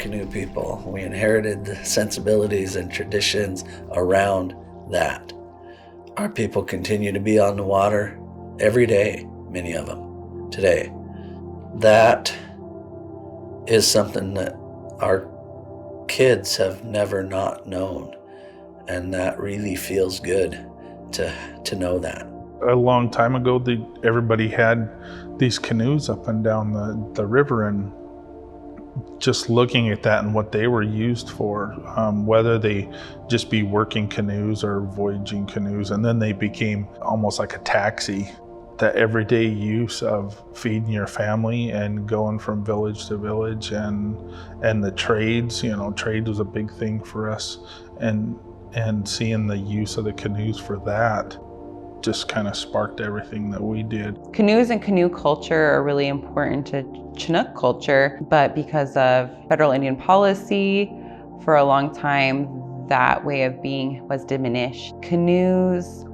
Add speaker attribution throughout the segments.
Speaker 1: canoe people. We inherited the sensibilities and traditions around that. Our people continue to be on the water every day, many of them today. That is something that our kids have never not known, and that really feels good to know that.
Speaker 2: A long time ago, everybody had these canoes up and down the river, and just looking at that and what they were used for, whether they just be working canoes or voyaging canoes, and then they became almost like a taxi. The everyday use of feeding your family and going from village to village, and the trades, trade was a big thing for us, and seeing the use of the canoes for that just kind of sparked everything that we did.
Speaker 3: Canoes and canoe culture are really important to Chinook culture, but because of federal Indian policy, for a long time, that way of being was diminished. Canoes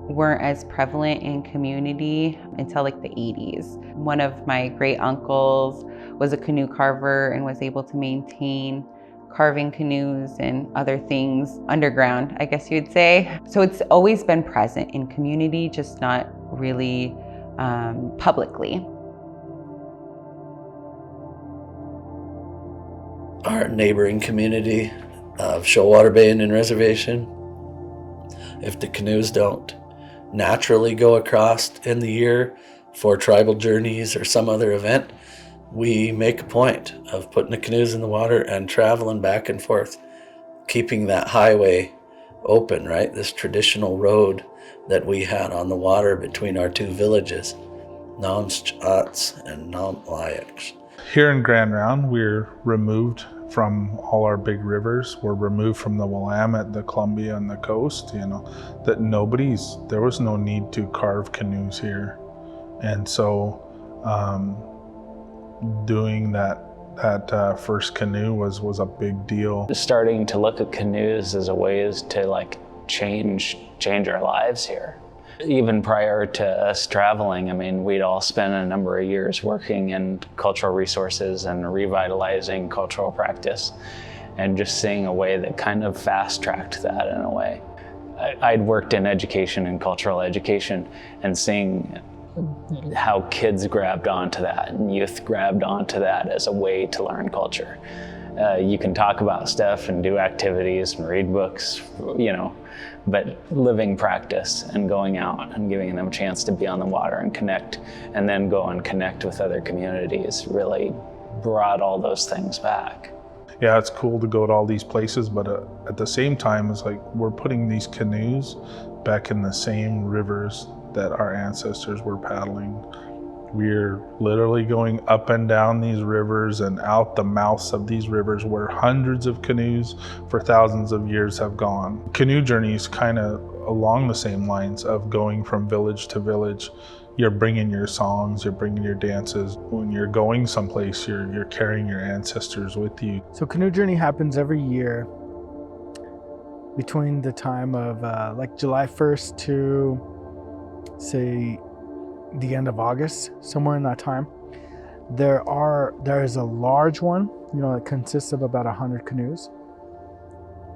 Speaker 3: weren't as prevalent in community until like the 80s. One of my great uncles was a canoe carver and was able to maintain carving canoes and other things underground, I guess you'd say. So it's always been present in community, just not really publicly.
Speaker 1: Our neighboring community of Shoalwater Bay Indian Reservation, if the canoes don't naturally go across in the year for tribal journeys or some other event, we make a point of putting the canoes in the water and traveling back and forth, keeping that highway open, right? This traditional road that we had on the water between our two villages, Namschatz and Namlayaks. Here in Grand Round, we're removed from all our big rivers. We're removed from the Willamette, the Columbia, and the coast, that there was no need to carve canoes here. And so doing that first canoe was a big deal.
Speaker 4: Starting to look at canoes as a ways to change our lives here. Even prior to us traveling, we'd all spent a number of years working in cultural resources and revitalizing cultural practice, and just seeing a way that kind of fast-tracked that in a way. I'd worked in education and cultural education, and seeing how kids grabbed onto that and youth grabbed onto that as a way to learn culture. You can talk about stuff and do activities and read books, but living practice and going out and giving them a chance to be on the water and connect, and then go and connect with other communities really brought all those things back.
Speaker 2: Yeah, it's cool to go to all these places, but at the same time, it's like we're putting these canoes back in the same rivers that our ancestors were paddling. We're literally going up and down these rivers and out the mouths of these rivers where hundreds of canoes for thousands of years have gone. Canoe journey is kind of along the same lines of going from village to village. You're bringing your songs, you're bringing your dances. When you're going someplace, you're carrying your ancestors with you.
Speaker 5: So canoe journey happens every year between the time of July 1st to say the end of August, somewhere in that time. There is a large one, that consists of about 100 canoes.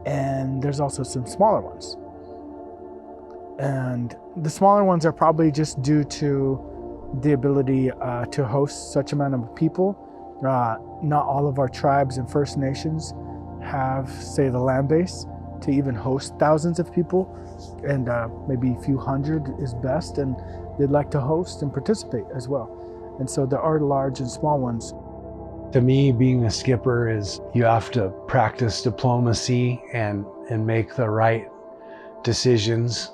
Speaker 5: And there's also some smaller ones. And the smaller ones are probably just due to the ability to host such amount of people. Not all of our tribes and First Nations have, say, the land base to even host thousands of people, and maybe a few hundred is best, and they'd like to host and participate as well. And so there are large and small ones.
Speaker 6: To me, being a skipper is you have to practice diplomacy and make the right decisions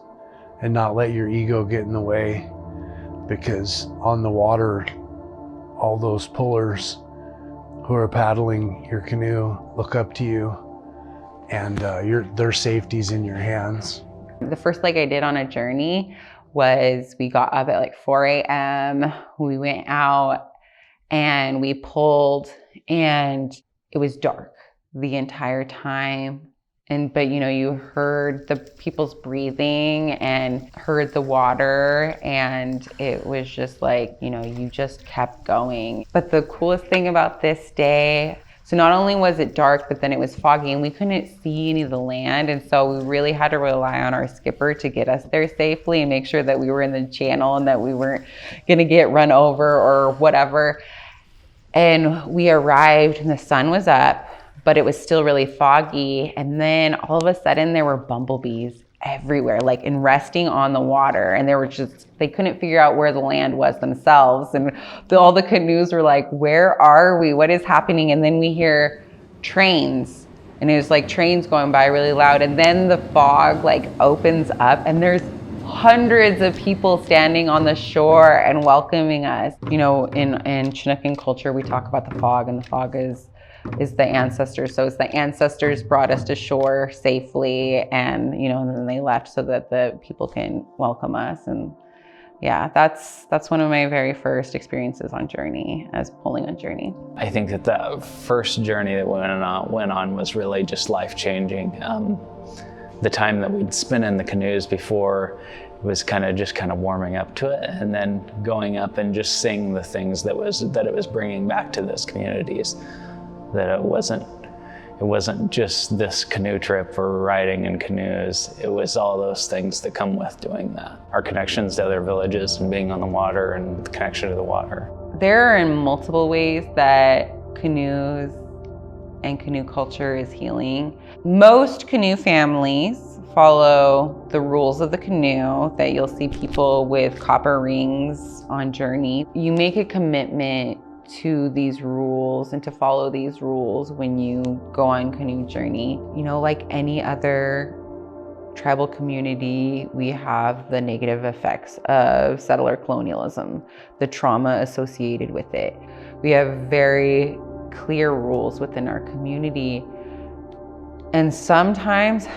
Speaker 6: and not let your ego get in the way, because on the water, all those pullers who are paddling your canoe look up to you, and their safety's in your hands.
Speaker 3: The first leg I did on a journey was we got up at 4 a.m. We went out and we pulled, and it was dark the entire time. But you heard the people's breathing and heard the water, and it was just you just kept going. But the coolest thing about this day So not only was it dark, but then it was foggy and we couldn't see any of the land. And so we really had to rely on our skipper to get us there safely and make sure that we were in the channel and that we weren't gonna get run over or whatever. And we arrived and the sun was up, but it was still really foggy. And then all of a sudden there were bumblebees everywhere, like and resting on the water. And they couldn't figure out where the land was themselves. And all the canoes were like, where are we? What is happening? And then we hear trains, and it was like trains going by really loud. And then the fog like opens up and there's hundreds of people standing on the shore and welcoming us. You know, in Chinookan culture, we talk about the fog, and the fog is the ancestors. So it's the ancestors brought us to shore safely, and you know, and then they left so that the people can welcome us. And yeah, that's one of my very first experiences on Journey, as pulling on Journey.
Speaker 4: I think that the first journey that we went on was really just life-changing. The time that we'd spent in the canoes before was kind of warming up to it, and then going up and just seeing the things that it was bringing back to those communities. That it wasn't just this canoe trip or riding in canoes. It was all those things that come with doing that. Our connections to other villages and being on the water and the connection to the water.
Speaker 3: There are multiple ways that canoes and canoe culture is healing. Most canoe families follow the rules of the canoe, that you'll see people with copper rings on Journey. You make a commitment to these rules and to follow these rules when you go on Canoe Journey. You know, like any other tribal community, we have the negative effects of settler colonialism, the trauma associated with it. We have very clear rules within our community. And sometimes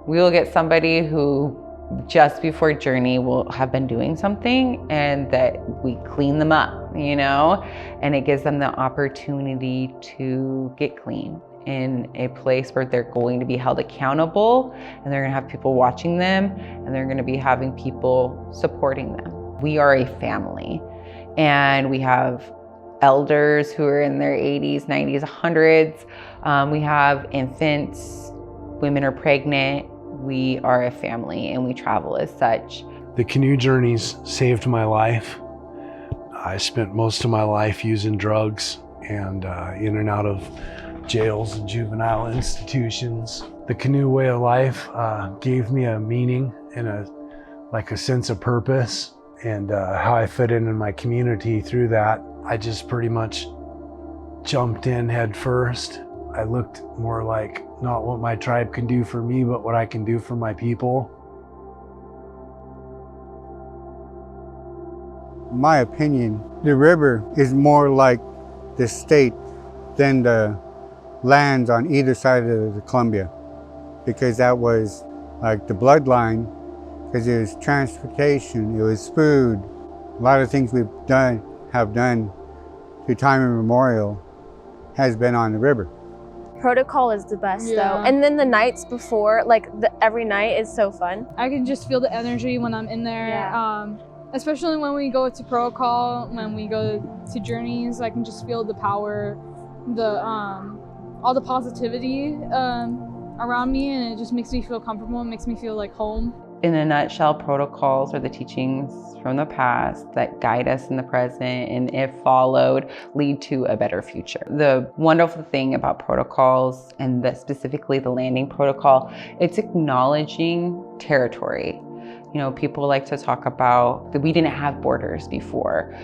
Speaker 3: we will get somebody who just before Journey will have been doing something, and that we clean them up, you know, and it gives them the opportunity to get clean in a place where they're going to be held accountable, and they're gonna have people watching them, and they're gonna be having people supporting them. We are a family, and we have elders who are in their 80s, 90s, 100s. We have infants, women are pregnant. We are a family, and we travel as such.
Speaker 6: The canoe journeys saved my life. I spent most of my life using drugs and in and out of jails and juvenile institutions. The canoe way of life gave me a meaning and a sense of purpose, and how I fit in my community through that. I just pretty much jumped in head first. I looked more like not what my tribe can do for me, but what I can do for my people.
Speaker 7: My opinion, the river is more like the state than the lands on either side of the Columbia, because that was like the bloodline, because it was transportation, it was food. A lot of things have done to time immemorial has been on the river.
Speaker 8: Protocol is the best though. And then the nights before, like every night is so fun.
Speaker 9: I can just feel the energy when I'm in there.
Speaker 8: Yeah.
Speaker 9: Especially when we go to protocol, when we go to journeys, I can just feel the power, all the positivity around me, and it just makes me feel comfortable. It makes me feel like home.
Speaker 3: In a nutshell, protocols are the teachings from the past that guide us in the present, and if followed, lead to a better future. The wonderful thing about protocols, and specifically the landing protocol, it's acknowledging territory. You know, people like to talk about that we didn't have borders before,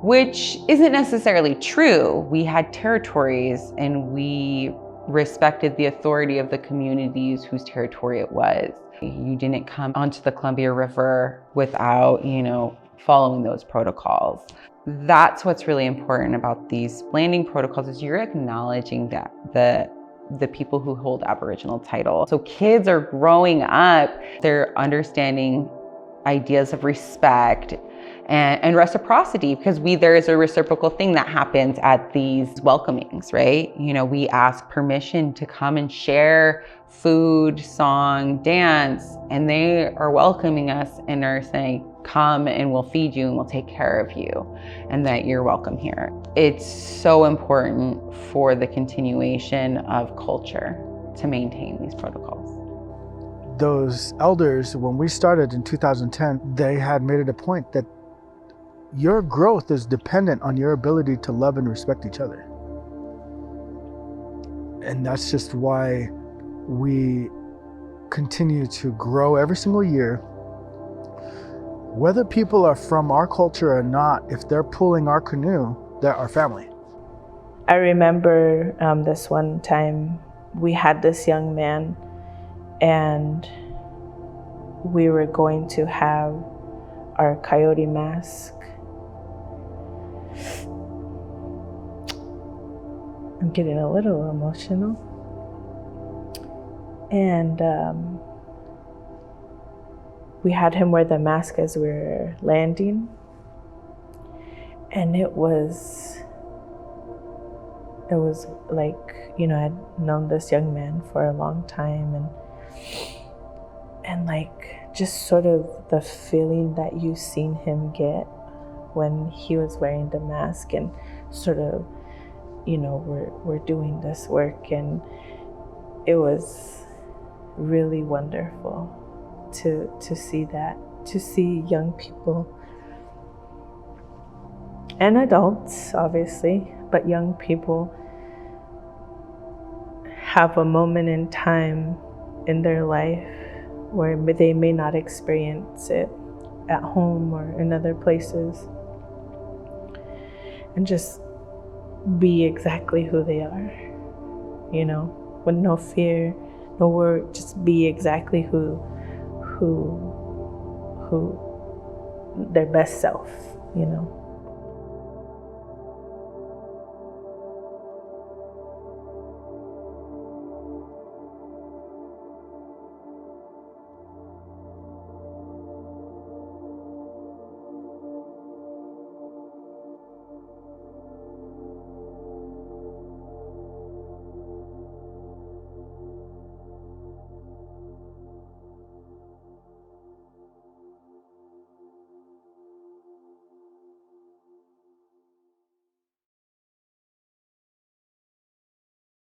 Speaker 3: which isn't necessarily true. We had territories, and we respected the authority of the communities whose territory it was. You didn't come onto the Columbia River without, you know, following those protocols. That's what's really important about these landing protocols, is you're acknowledging that the people who hold Aboriginal title. So kids are growing up, they're understanding ideas of respect and reciprocity, because there is a reciprocal thing that happens at these welcomings, right? We ask permission to come and share food, song, dance, and they are welcoming us and are saying, come and we'll feed you and we'll take care of you, and that you're welcome here. It's so important for the continuation of culture to maintain these protocols.
Speaker 5: Those elders, when we started in 2010, they had made it a point that your growth is dependent on your ability to love and respect each other. And that's just why we continue to grow every single year. Whether people are from our culture or not, if they're pulling our canoe, they're our family.
Speaker 10: I remember this one time we had this young man, and we were going to have our coyote mask. I'm getting a little emotional. And we had him wear the mask as we were landing. And it was like, I'd known this young man for a long time, and like just sort of the feeling that you seen him get when he was wearing the mask, and sort of, we're doing this work, and it was really wonderful to see that, to see young people and adults, obviously, but young people have a moment in time in their life where they may not experience it at home or in other places, and just be exactly who they are, with no fear, no worry, just be exactly who their best self,